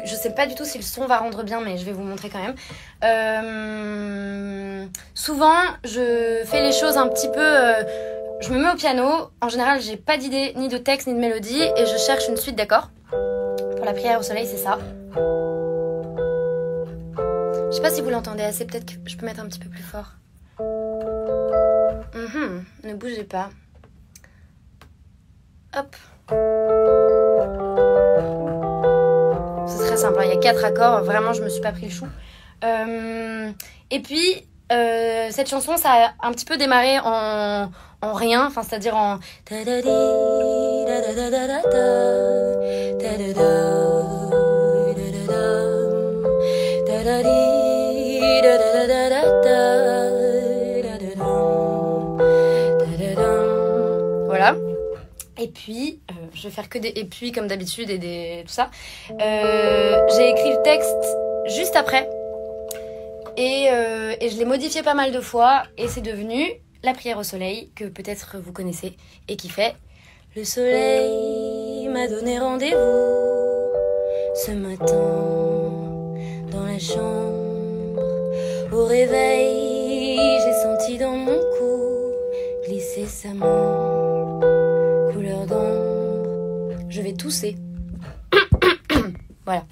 Je sais pas du tout si le son va rendre bien, mais je vais vous montrer quand même. Souvent, je fais les choses un petit peu... je me mets au piano. En général, j'ai pas d'idée, ni de texte, ni de mélodie. Et je cherche une suite d'accords. Pour la prière au soleil, c'est ça. Je sais pas si vous l'entendez assez. Peut-être que je peux mettre un petit peu plus fort. Ne bougez pas. Hop. C'est très simple, hein. Il y a 4 accords, vraiment je me suis pas pris le chou. Et puis cette chanson ça a un petit peu démarré en rien, enfin c'est-à-dire en voilà. Et puis, je vais faire que des et puis comme d'habitude et tout ça. J'ai écrit le texte juste après et je l'ai modifié pas mal de fois et c'est devenu la prière au soleil que peut-être vous connaissez et qui fait: le soleil m'a donné rendez-vous ce matin dans la chambre. Au réveil, j'ai senti dans mon cou glisser sa main couleur d'ombre. Je vais tousser. Voilà.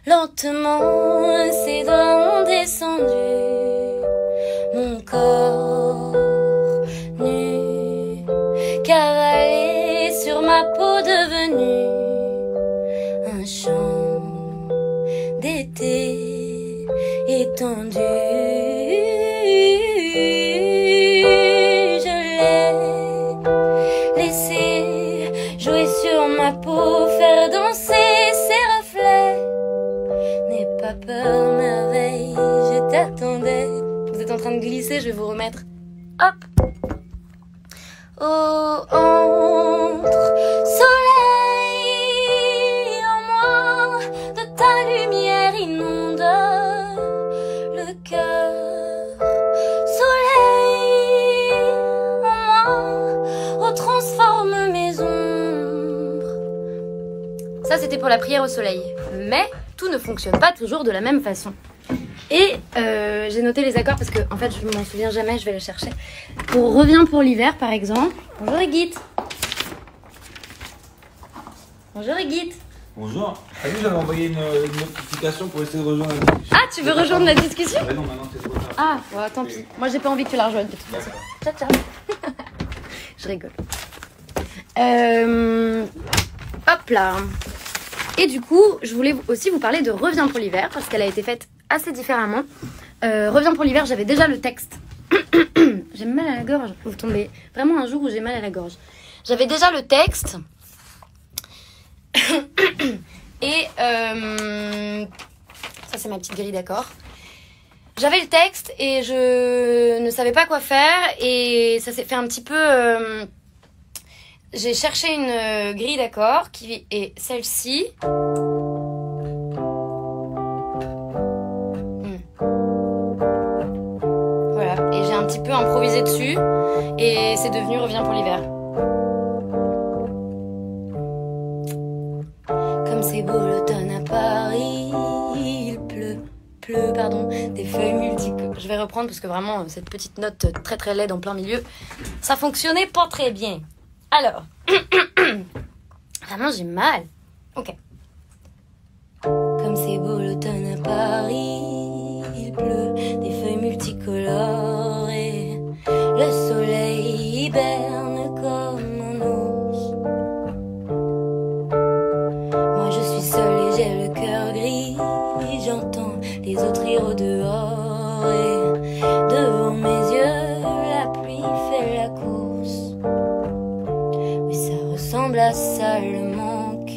Lentement, ses doigts ont descendu mon corps nu, cavalé sur ma peau devenue un champ d'été étendu. Je l'ai laissé jouer sur ma peau, faire danser ses reflets. N'aie pas peur, merveille, je t'attendais. Vous êtes en train de glisser, je vais vous remettre. Hop. Oh, entre soleil en moi, de ta lumière inonde le cœur. Soleil en moi, retransforme mes ombres. Ça, c'était pour la prière au soleil. Mais tout ne fonctionne pas toujours de la même façon. Et j'ai noté les accords parce que en fait je m'en souviens jamais, je vais les chercher. Pour Reviens pour l'hiver par exemple. Bonjour Egit. Bonjour Egit. Bonjour. T'as vu, j'avais envoyé une notification pour essayer de rejoindre la discussion. Ah, tu veux rejoindre la discussion? Ouais, non, maintenant c'est trop tard. Ah, ouais, tant pis. Moi j'ai pas envie que tu la rejoignes de toute façon. Ciao, ciao. Je rigole. Hop là. Et du coup, je voulais aussi vous parler de Reviens pour l'hiver parce qu'elle a été faite assez différemment. Reviens pour l'hiver, j'avais déjà le texte. J'ai mal à la gorge. Vous tombez vraiment un jour où j'ai mal à la gorge. J'avais déjà le texte. Et ça c'est ma petite grille d'accords. J'avais le texte et je ne savais pas quoi faire. Et ça s'est fait un petit peu... J'ai cherché une grille d'accords qui est celle-ci. Voilà, et j'ai un petit peu improvisé dessus et c'est devenu Reviens pour l'hiver. Comme c'est beau l'automne à Paris, il pleut, pardon, des feuilles multicolores. Je vais reprendre parce que vraiment cette petite note très très laide en plein milieu, ça fonctionnait pas très bien. Alors, vraiment j'ai mal. Ok. Comme c'est beau l'automne à Paris, il pleut des feuilles multicolores et le soleil hiberne comme un ours. Moi je suis seule et j'ai le cœur gris, j'entends les autres rire au dehors et devant mes yeux la pluie fait la course. Ressemble à ça, le manque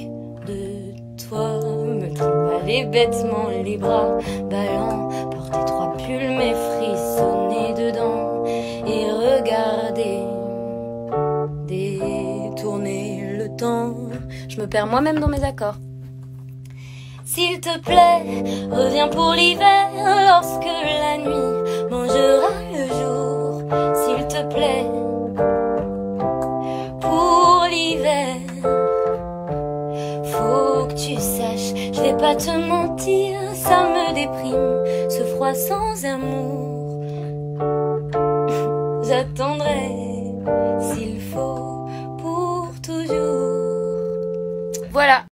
de toi me trimballer bêtement les bras ballants, porter 3 pulls mais frissonner dedans et regarder détourner le temps. Je me perds moi-même dans mes accords. S'il te plaît, reviens pour l'hiver lorsque la nuit mangera le jour. S'il te plaît, pour l'hiver, faut faut que tu saches, je vais pas te mentir, ça me déprime, ce froid sans amour. J'attendrai